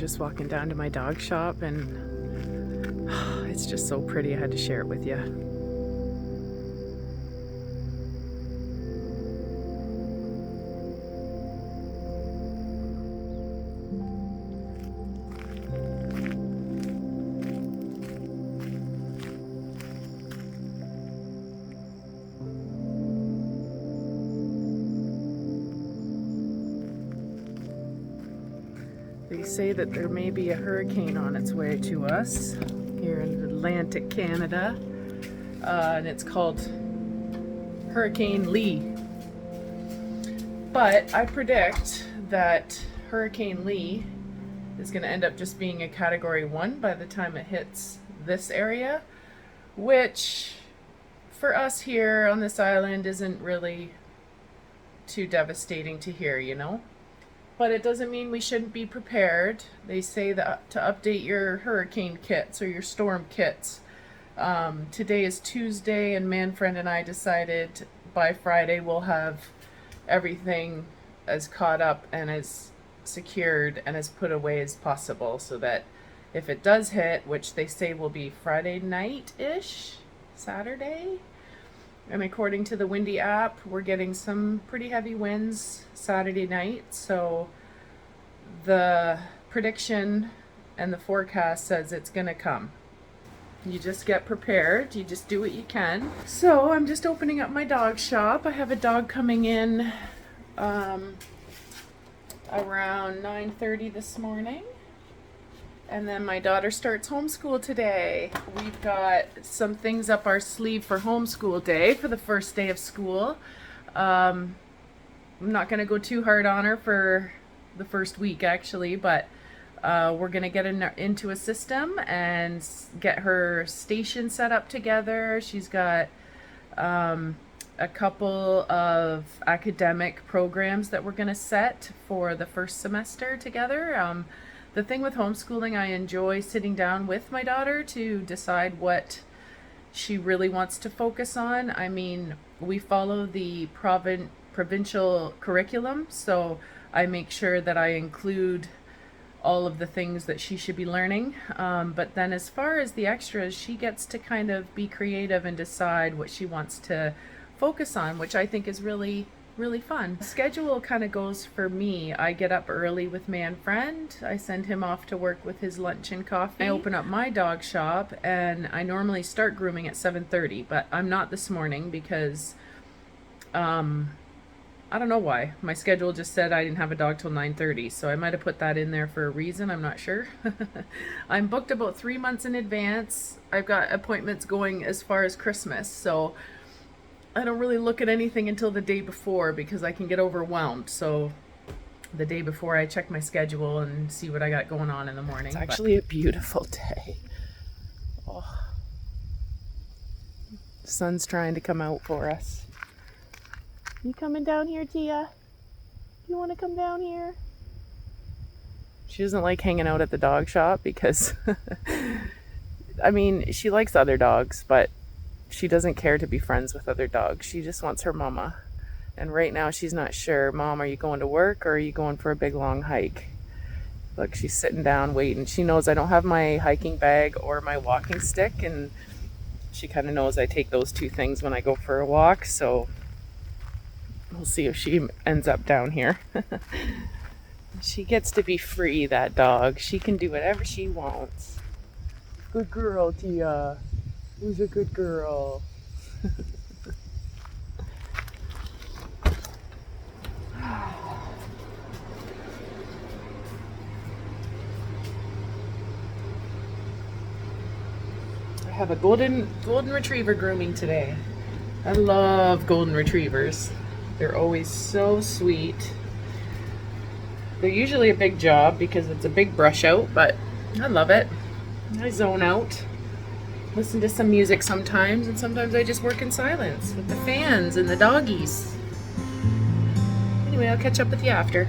just walking down to my dog shop, and it's just so pretty. I had to share it with you. They say that there may be a hurricane on its way to us here in Atlantic Canada, and it's called Hurricane Lee. But I predict that Hurricane Lee is going to end up just being a Category 1 by the time it hits this area, which for us here on this island isn't really too devastating to hear, you know? But it doesn't mean we shouldn't be prepared. They say that to update your hurricane kits or your storm kits. Today is Tuesday, and Manfred and I decided by Friday we'll have everything as caught up and as secured and as put away as possible, so that if it does hit, which they say will be Friday night-ish, Saturday, and according to the Windy app, we're getting some pretty heavy winds Saturday night. So the prediction and the forecast says it's gonna come. You just get prepared. You just do what you can. So I'm just opening up my dog shop. I have a dog coming in around 9:30 this morning. And then my daughter starts homeschool today. We've got some things up our sleeve for homeschool day, for the first day of school. I'm not going to go too hard on her for the first week, actually, but we're going to get into a system and get her station set up together. She's got a couple of academic programs that we're going to set for the first semester together. The thing with homeschooling, I enjoy sitting down with my daughter to decide what she really wants to focus on. I mean, we follow the provincial curriculum, so I make sure that I include all of the things that she should be learning. But then as far as the extras, she gets to kind of be creative and decide what she wants to focus on, which I think is really fun. The schedule kind of goes for me. I get up early with Manfred. I send him off to work with his lunch and coffee. I open up my dog shop, and I normally start grooming at 7:30, but I'm not this morning because I don't know why. My schedule just said I didn't have a dog till 9:30, so I might have put that in there for a reason. I'm not sure. I'm booked about 3 months in advance. I've got appointments going as far as Christmas, so I don't really look at anything until the day before because I can get overwhelmed. So the day before, I check my schedule and see what I got going on in the morning. It's actually a beautiful day. Oh. The sun's trying to come out for us. You coming down here, Tia? You want to come down here? She doesn't like hanging out at the dog shop because, I mean, she likes other dogs, but she doesn't care to be friends with other dogs. She just wants her mama. And right now she's not sure. Mom, are you going to work or are you going for a big long hike? Look, she's sitting down waiting. She knows I don't have my hiking bag or my walking stick, and she kind of knows I take those two things when I go for a walk, so we'll see if she ends up down here. She gets to be free, that dog. She can do whatever she wants. Good girl, Tia. Who's a good girl? I have a golden retriever grooming today. I love golden retrievers. They're always so sweet. They're usually a big job because it's a big brush out, but I love it. I zone out. Listen to some music sometimes, and sometimes I just work in silence with the fans and the doggies. Anyway, I'll catch up with you after.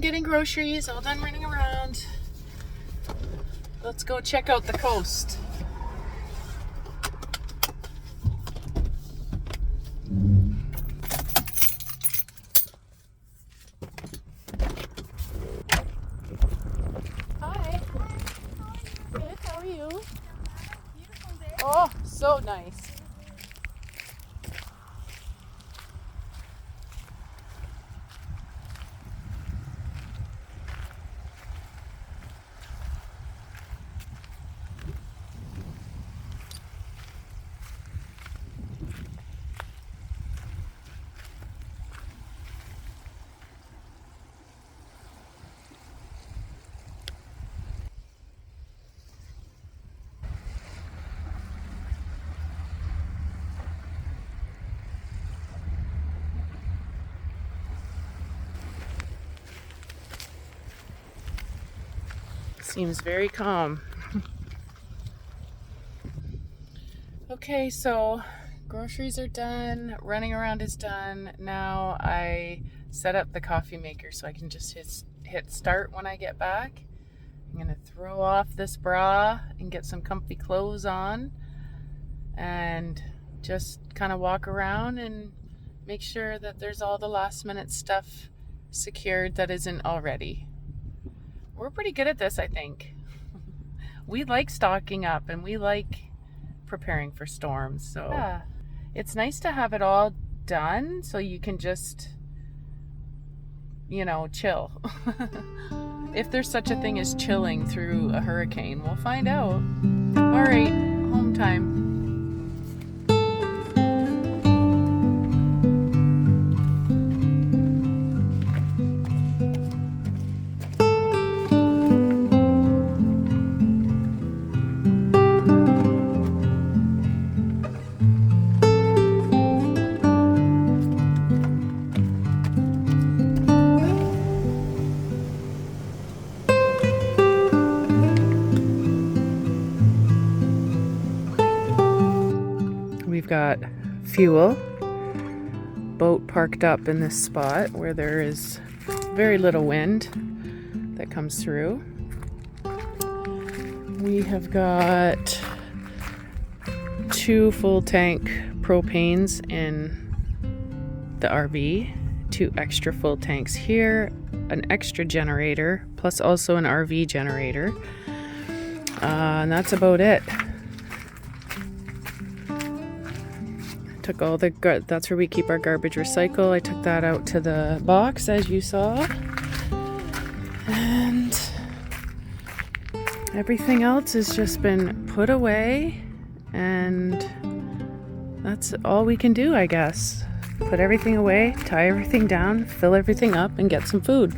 getting groceries, all done running around. Let's go check out the coast. Hi. Good, how are you? Oh, so nice. Seems very calm. Okay, so groceries are done, running around is done. Now I set up the coffee maker so I can just hit start when I get back. I'm gonna throw off this bra and get some comfy clothes on and just kind of walk around and make sure that there's all the last minute stuff secured that isn't already. We're pretty good at this, I think. We like stocking up and we like preparing for storms. So yeah, it's nice to have it all done so you can just, chill. If there's such a thing as chilling through a hurricane, we'll find out. All right, home time. We've got fuel, boat parked up in this spot where there is very little wind that comes through. We have got 2 full tank propanes in the RV, 2 extra full tanks here, an extra generator, plus also an RV generator. And that's about it. Took all that's where we keep our garbage recycle. I took that out to the box as you saw. And everything else has just been put away, and that's all we can do, I guess. Put everything away, tie everything down, fill everything up, and get some food.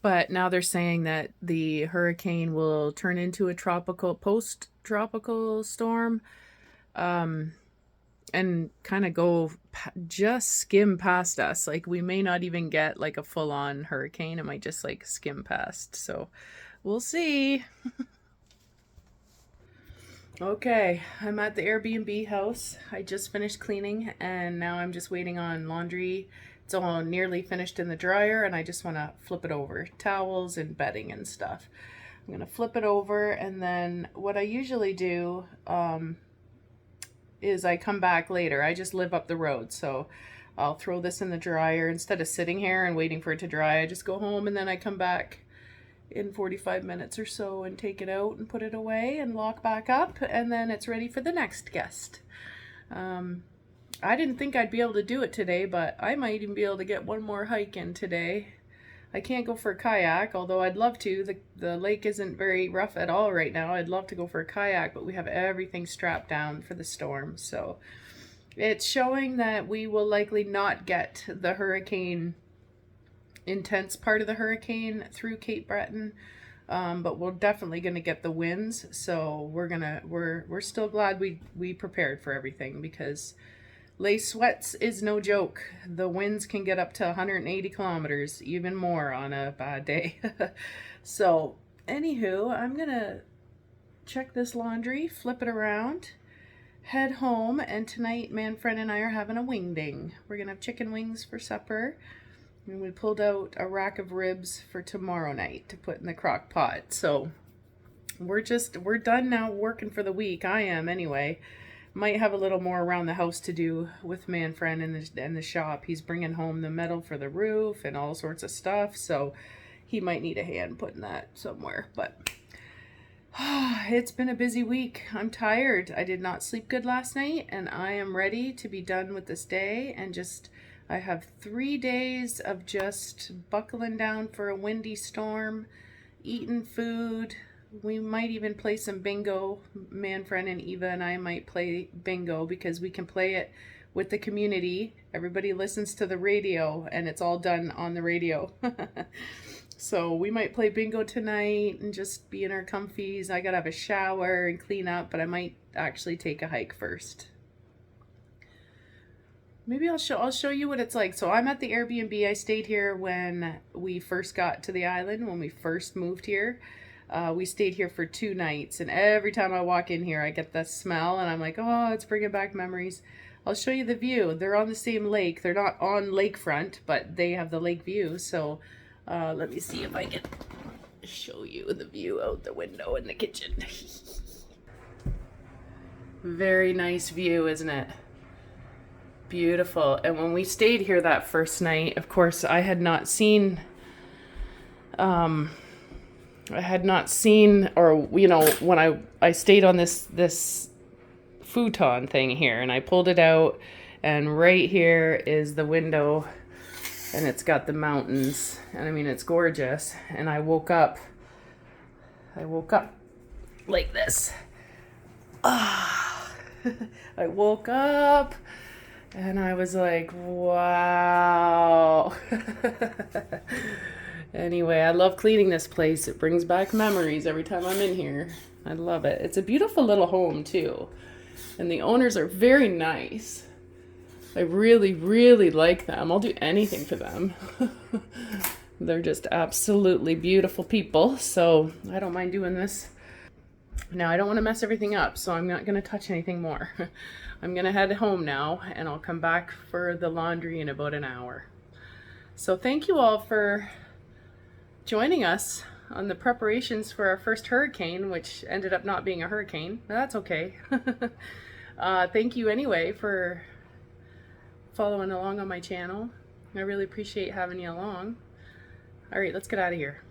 But now they're saying that the hurricane will turn into a post-tropical storm, um, and kind of go just skim past us. Like we may not even get like a full-on hurricane. It might just like skim past. So we'll see. Okay, I'm at the Airbnb house. I just finished cleaning and now I'm just waiting on laundry. It's all nearly finished in the dryer and I just want to flip it over. Towels and bedding and stuff. I'm going to flip it over, and then what I usually do is I come back later. I just live up the road, so I'll throw this in the dryer. Instead of sitting here and waiting for it to dry, I just go home and then I come back in 45 minutes or so and take it out and put it away and lock back up, and then it's ready for the next guest. I didn't think I'd be able to do it today, but I might even be able to get one more hike in today. I can't go for a kayak, although I'd love to. The lake isn't very rough at all right now. I'd love to go for a kayak, but we have everything strapped down for the storm. So it's showing that we will likely not get the hurricane intense part of the hurricane through Cape Breton. but we're definitely gonna get the winds. So we're still glad we prepared for everything, because lace sweats is no joke. The winds can get up to 180 kilometers, even more on a bad day. So anywho, I'm gonna check this laundry, flip it around, head home, and tonight Manfred and I are having a wing ding. We're gonna have chicken wings for supper, and we pulled out a rack of ribs for tomorrow night to put in the crock pot. So we're done now working for the week. I am anyway. Might have a little more around the house to do with Manfred in the shop. He's bringing home the metal for the roof and all sorts of stuff, so he might need a hand putting that somewhere. But it's been a busy week. I'm tired. I did not sleep good last night, and I am ready to be done with this day. And I have 3 days of just buckling down for a windy storm, eating food. We might even play some bingo. Manfred and Eva and I might play bingo, because we can play it with the community. Everybody listens to the radio, and it's all done on the radio. So we might play bingo tonight and just be in our comfies. I gotta have a shower and clean up, but I might actually take a hike first. Maybe I'll show you what it's like. So I'm at the Airbnb. I stayed here when we first got to the island, when we first moved here. We stayed here for 2 nights, and every time I walk in here I get the smell, and I'm like, oh, it's bringing back memories. I'll show you the view. They're on the same lake. They're not on lakefront, but they have the lake view. So let me see if I can show you the view out the window in the kitchen. Very nice view, isn't it? Beautiful. And when we stayed here that first night, of course, I had not seen, or when I stayed on this futon thing here, and I pulled it out, and right here is the window, and it's got the mountains, and I mean, it's gorgeous. And I woke up like this. I woke up and I was like, wow. Anyway, I love cleaning this place. It brings back memories every time I'm in here. I love it. It's a beautiful little home too. And the owners are very nice. I really, really like them. I'll do anything for them. They're just absolutely beautiful people. So I don't mind doing this. Now, I don't want to mess everything up, so I'm not going to touch anything more. I'm going to head home now, and I'll come back for the laundry in about an hour. So thank you all for joining us on the preparations for our first hurricane, which ended up not being a hurricane. That's okay. Thank you anyway for following along on my channel. I really appreciate having you along. All right, let's get out of here.